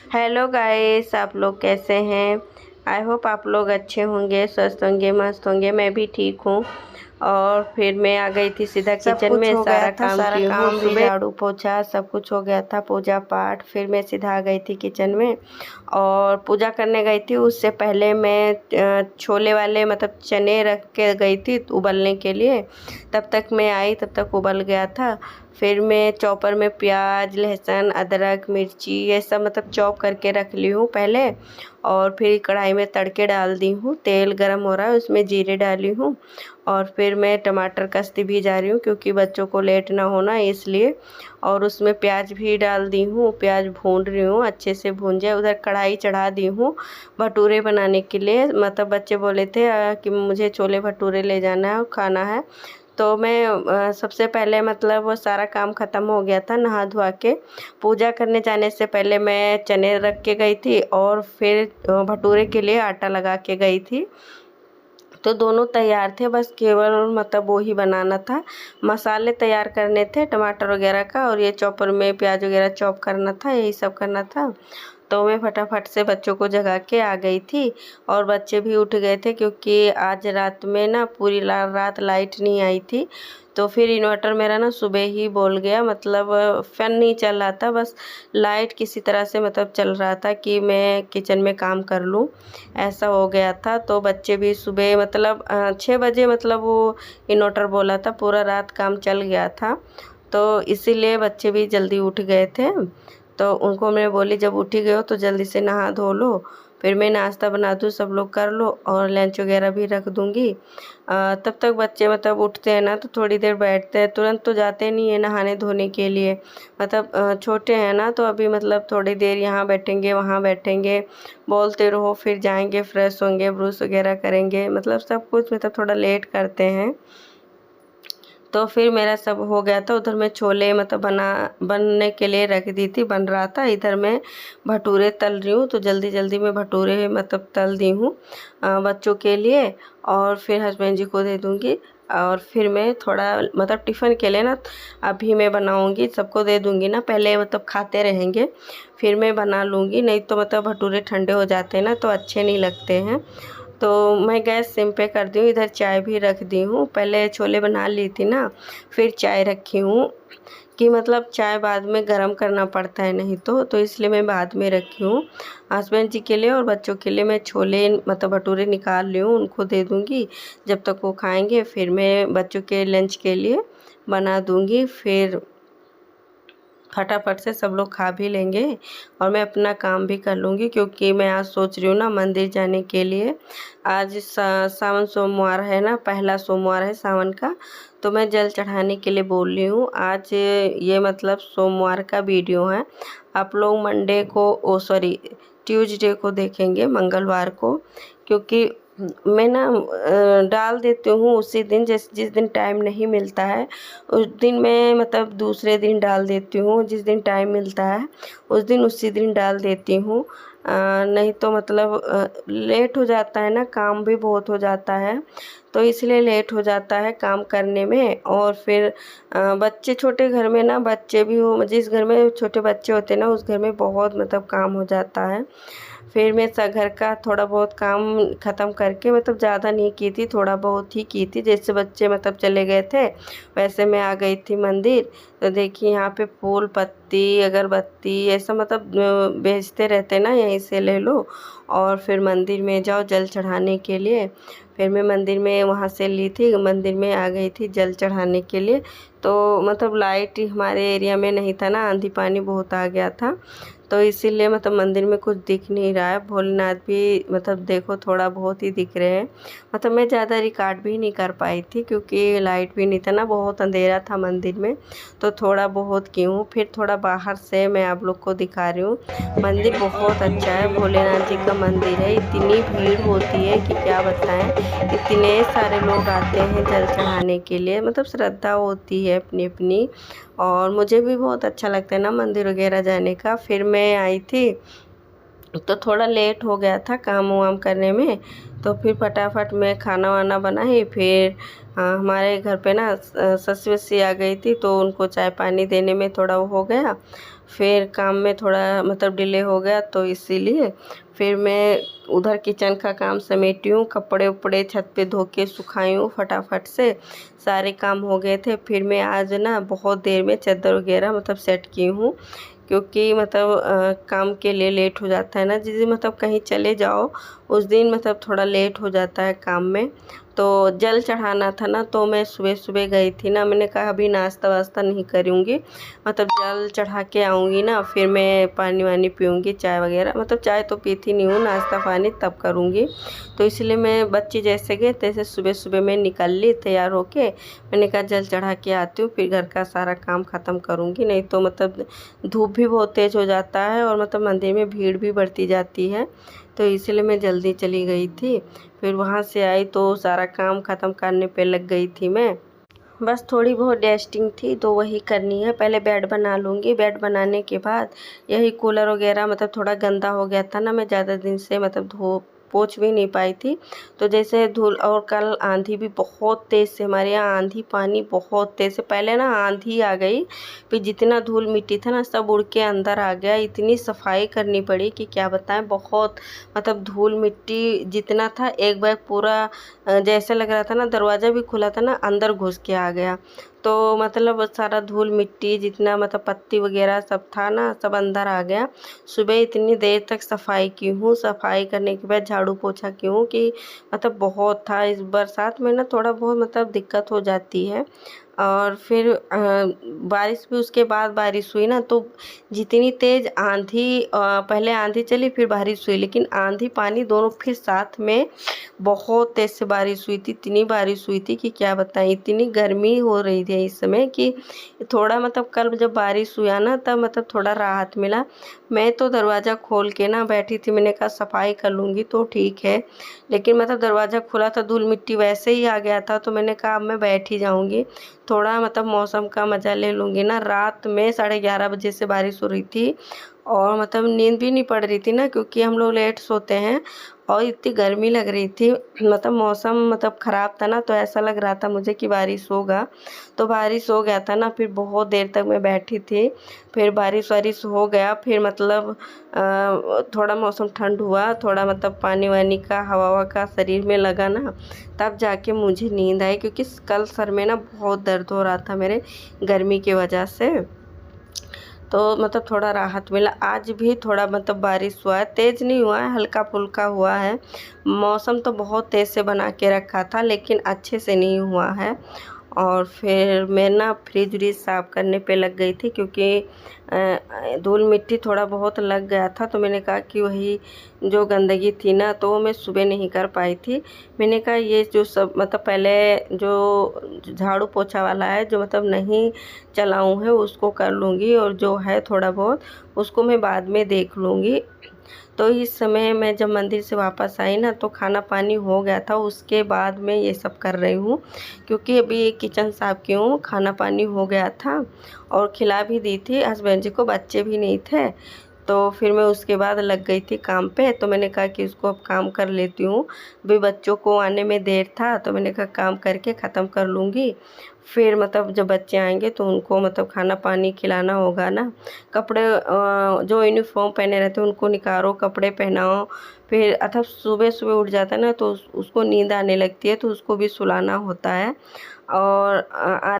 Hello guys, आप लोग कैसे हैं। आई होप आप लोग अच्छे होंगे, स्वस्थ होंगे, मस्त होंगे। मैं भी ठीक हूँ। और फिर मैं आ गई थी सीधा सब किचन कुछ में, हो गया सारा था, काम सारा की हूँ काम भी सुबह। झाड़ू पोछा सब कुछ हो गया था, पूजा पाठ। फिर मैं सीधा आ गई थी किचन में और पूजा करने गई थी। उससे पहले मैं छोले वाले मतलब चने रख के गई थी उबलने के लिए। तब तक मैं आई, तब तक उबल गया था। फिर मैं चॉपर में प्याज, लहसुन, अदरक, मिर्ची ये सब मतलब चॉप करके रख ली हूँ पहले। और फिर कढ़ाई में तड़के डाल दी हूँ। तेल गरम हो रहा है, उसमें जीरे डाली हूँ। और फिर मैं टमाटर कसती भी जा रही हूँ क्योंकि बच्चों को लेट ना होना इसलिए। और उसमें प्याज भी डाल दी हूँ, प्याज भून रही हूँ, अच्छे से भून जाए। उधर कढ़ाई चढ़ा दी हूँ भटूरे बनाने के लिए। मतलब बच्चे बोले थे कि मुझे छोले भटूरे ले जाना है और खाना है। तो मैं सबसे पहले मतलब वो सारा काम ख़त्म हो गया था नहा धोआ के। पूजा करने जाने से पहले मैं चने रख के गई थी और फिर भटूरे के लिए आटा लगा के गई थी। तो दोनों तैयार थे, बस केवल मतलब वो ही बनाना था। मसाले तैयार करने थे टमाटर वगैरह का, और ये चॉपर में प्याज वगैरह चॉप करना था, यही सब करना था। तो मैं फटाफट से बच्चों को जगा के आ गई थी। और बच्चे भी उठ गए थे क्योंकि आज रात में ना पूरी रात लाइट नहीं आई थी। तो फिर इन्वर्टर मेरा ना सुबह ही बोल गया, मतलब फैन नहीं चल रहा था, बस लाइट किसी तरह से मतलब चल रहा था कि मैं किचन में काम कर लूँ, ऐसा हो गया था। तो बच्चे भी सुबह मतलब 6 बजे मतलब वो इन्वर्टर बोला था, पूरा रात काम चल गया था। तो इसीलिए बच्चे भी जल्दी उठ गए थे। तो उनको मैं बोली जब उठ ही गए हो तो जल्दी से नहा धो लो, फिर मैं नाश्ता बना दूँ, सब लोग कर लो और लंच वगैरह भी रख दूँगी। तब तक बच्चे मतलब उठते हैं ना तो थोड़ी देर बैठते हैं, तुरंत तो जाते नहीं है नहाने धोने के लिए। मतलब छोटे हैं ना तो अभी मतलब थोड़ी देर यहाँ बैठेंगे वहाँ बैठेंगे, बोलते रहो, फिर जाएंगे फ्रेश होंगे, ब्रश वगैरह करेंगे, मतलब सब कुछ मतलब थोड़ा लेट करते हैं। तो फिर मेरा सब हो गया था। उधर मैं छोले मतलब बनने के लिए रख दी थी, बन रहा था। इधर मैं भटूरे तल रही हूँ, तो जल्दी जल्दी मैं भटूरे मतलब तल दी हूँ बच्चों के लिए। और फिर हस्बैंड जी को दे दूँगी। और फिर मैं थोड़ा मतलब टिफ़िन के लिए ना अभी मैं बनाऊँगी, सबको दे दूँगी ना, पहले मतलब खाते रहेंगे फिर मैं बना लूँगी, नहीं तो मतलब भटूरे ठंडे हो जाते हैं ना तो अच्छे नहीं लगते हैं। तो मैं गैस सिम पे कर दी हूँ। इधर चाय भी रख दी हूँ, पहले छोले बना ली थी ना, फिर चाय रखी हूँ कि मतलब चाय बाद में गरम करना पड़ता है नहीं तो इसलिए मैं बाद में रखी हूँ। हस्बैंड जी के लिए और बच्चों के लिए मैं छोले मतलब भटूरे निकाल ली हूँ, उनको दे दूँगी। जब तक वो खाएंगे फिर मैं बच्चों के लंच के लिए बना दूँगी। फिर फटाफट से सब लोग खा भी लेंगे और मैं अपना काम भी कर लूँगी क्योंकि मैं आज सोच रही हूँ ना मंदिर जाने के लिए। आज सावन सोमवार है ना, पहला सोमवार है सावन का। तो मैं जल चढ़ाने के लिए बोल रही हूँ। आज ये मतलब सोमवार का वीडियो है। आप लोग मंडे को ओ सॉरी ट्यूसडे को देखेंगे, मंगलवार को, क्योंकि मैं ना डाल देती हूँ उसी दिन, जिस दिन टाइम नहीं मिलता है उस दिन मैं मतलब दूसरे दिन डाल देती हूँ, जिस दिन टाइम मिलता है उस दिन उसी दिन डाल देती हूँ। नहीं तो मतलब लेट हो जाता है ना, काम भी बहुत हो जाता है तो इसलिए लेट हो जाता है काम करने में। और फिर बच्चे छोटे घर में ना, बच्चे भी हो, जिस घर में छोटे बच्चे होते हैं ना उस घर में बहुत मतलब काम हो जाता है। फिर मैं घर का थोड़ा बहुत काम ख़त्म करके, मतलब ज़्यादा नहीं की थी, थोड़ा बहुत ही की थी। जैसे बच्चे मतलब चले गए थे वैसे मैं आ गई थी मंदिर। तो देखिए यहाँ पे फूल पत्ती अगरबत्ती ऐसा मतलब बेचते रहते ना, यहीं से ले लो और फिर मंदिर में जाओ जल चढ़ाने के लिए। फिर मैं मंदिर में वहाँ से ली थी, मंदिर में आ गई थी जल चढ़ाने के लिए। तो मतलब लाइट हमारे एरिया में नहीं था ना, आंधी पानी बहुत आ गया था तो इसीलिए मतलब मंदिर में कुछ दिख नहीं रहा है। भोलेनाथ भी मतलब देखो थोड़ा बहुत ही दिख रहे हैं। मतलब मैं ज़्यादा रिकॉर्ड भी नहीं कर पाई थी क्योंकि लाइट भी नहीं था ना, बहुत अंधेरा था मंदिर में। तो थोड़ा बहुत की हूँ। फिर थोड़ा बाहर से मैं आप लोग को दिखा रही हूँ। मंदिर बहुत अच्छा है, भोलेनाथ जी का मंदिर है। इतनी भीड़ होती है कि क्या बताएं, इतने सारे लोग आते हैं जल चढ़ाने के लिए, मतलब श्रद्धा होती है अपनी अपनी। और मुझे भी बहुत अच्छा लगता है ना मंदिर वगैरह जाने का। फिर मैं आई थी तो थोड़ा लेट हो गया था काम वाम करने में। तो फिर फटाफट मैं खाना वाना बनाई। फिर हमारे घर पे ना सस वसी आ गई थी तो उनको चाय पानी देने में थोड़ा वो हो गया। फिर काम में थोड़ा मतलब डिले हो गया, तो इसीलिए फिर मैं उधर किचन का काम समेटी हूँ, कपड़े उपड़े छत पे धो के सुखाई हूँ फटाफट से, सारे काम हो गए थे। फिर मैं आज ना बहुत देर में चादर वगैरह मतलब सेट की हूँ, क्योंकि मतलब काम के लिए लेट हो जाता है ना, जिस दिन मतलब कहीं चले जाओ उस दिन मतलब थोड़ा लेट हो जाता है काम में। तो जल चढ़ाना था ना, तो मैं सुबह सुबह गई थी ना, मैंने कहा अभी नाश्ता वास्ता नहीं करूँगी, मतलब जल चढ़ा के आऊँगी ना, फिर मैं पानी वानी पीऊँगी, चाय वगैरह, मतलब चाय तो पीती नहीं हूँ, नाश्ता पानी तब करूँगी। तो इसलिए मैं बच्चे जैसे गए तैसे सुबह सुबह मैं निकल ली तैयार होके, मैंने कहा जल चढ़ा के आती हूँ, फिर घर का सारा काम ख़त्म करूँगी, नहीं तो मतलब धूप भी बहुत तेज़ हो जाता है और मतलब मंदिर में भीड़ भी बढ़ती जाती है। तो इसलिए मैं जल्दी चली गई थी। फिर वहाँ से आई तो सारा काम ख़त्म करने पे लग गई थी मैं। बस थोड़ी बहुत डस्टिंग थी तो वही करनी है, पहले बेड बना लूँगी। बेड बनाने के बाद यही कूलर वगैरह मतलब थोड़ा गंदा हो गया था ना, मैं ज़्यादा दिन से मतलब धो पोंछ भी नहीं पाई थी। तो जैसे धूल, और कल आंधी भी बहुत तेज़ से, हमारे यहाँ आंधी पानी बहुत तेज़ से, पहले ना आंधी आ गई, फिर जितना धूल मिट्टी था ना सब उड़ के अंदर आ गया। इतनी सफाई करनी पड़ी कि क्या बताएं, बहुत मतलब धूल मिट्टी जितना था एक बैग पूरा जैसे लग रहा था ना दरवाज़ा भी खुला था ना अंदर घुस के आ गया। तो मतलब सारा धूल मिट्टी जितना मतलब पत्ती वगैरह सब था ना सब अंदर आ गया। सुबह इतनी देर तक सफाई की हूँ, सफाई करने के बाद झाड़ू पोछा की हूँ कि मतलब बहुत था। इस बरसात में ना थोड़ा बहुत मतलब दिक्कत हो जाती है। और फिर बारिश भी, उसके बाद बारिश हुई ना, तो जितनी तेज़ आंधी, पहले आंधी चली फिर बारिश हुई, लेकिन आंधी पानी दोनों फिर साथ में बहुत तेज़ से बारिश हुई थी। इतनी बारिश हुई थी कि क्या बताएं, इतनी गर्मी हो रही थी इस समय कि थोड़ा मतलब कल जब बारिश हुआ ना तब मतलब थोड़ा राहत मिला। मैं तो दरवाज़ा खोल के ना बैठी थी, मैंने कहा सफाई कर लूँगी तो ठीक है, लेकिन मतलब दरवाज़ा खुला था, धूल मिट्टी वैसे ही आ गया था, तो मैंने कहा अब मैं बैठ ही जाऊँगी, थोड़ा मतलब मौसम का मज़ा ले लूँगी ना। रात में 11:30 बजे से बारिश हो रही थी और मतलब नींद भी नहीं पड़ रही थी ना, क्योंकि हम लोग लेट सोते हैं, और इतनी गर्मी लग रही थी, मतलब मौसम मतलब ख़राब था ना, तो ऐसा लग रहा था मुझे कि बारिश होगा। तो बारिश हो गया था ना, फिर बहुत देर तक मैं बैठी थी, फिर बारिश वारिश हो गया, फिर मतलब थोड़ा मौसम ठंड हुआ, थोड़ा मतलब पानी वानी का हवा ववा का शरीर में लगा ना, तब जाके मुझे नींद आई, क्योंकि कल सर में ना बहुत दर्द हो रहा था मेरे गर्मी की वजह से। तो मतलब थोड़ा राहत मिला। आज भी थोड़ा मतलब बारिश हुआ है, तेज़ नहीं हुआ है, हल्का फुल्का हुआ है। मौसम तो बहुत तेज़ से बना के रखा था, लेकिन अच्छे से नहीं हुआ है। और फिर मैं ना फ्रिज व्रिज साफ़ करने पे लग गई थी, क्योंकि धूल मिट्टी थोड़ा बहुत लग गया था, तो मैंने कहा कि वही जो गंदगी थी ना तो वो मैं सुबह नहीं कर पाई थी। मैंने कहा ये जो सब मतलब पहले जो झाड़ू पोछा वाला है जो मतलब नहीं चलाऊँ है उसको कर लूँगी, और जो है थोड़ा बहुत उसको मैं बाद में देख लूँगी। तो इस समय मैं जब मंदिर से वापस आई ना तो खाना पानी हो गया था, उसके बाद मैं ये सब कर रही हूँ, क्योंकि अभी किचन साफ़ की हूँ, खाना पानी हो गया था और खिला भी दी थी हस्बैंड जी को, बच्चे भी नहीं थे। तो फिर मैं उसके बाद लग गई थी काम पे, तो मैंने कहा कि इसको अब काम कर लेती हूँ। अभी बच्चों को आने में देर था, तो मैंने कहा काम करके ख़त्म कर लूँगी, फिर मतलब जब बच्चे आएंगे तो उनको मतलब खाना पानी खिलाना होगा ना। कपड़े जो यूनिफॉर्म पहने रहते हैं उनको निकालो, कपड़े पहनाओ, फिर अथवा सुबह सुबह उठ जाता है ना तो उसको नींद आने लगती है, तो उसको भी सुलाना होता है। और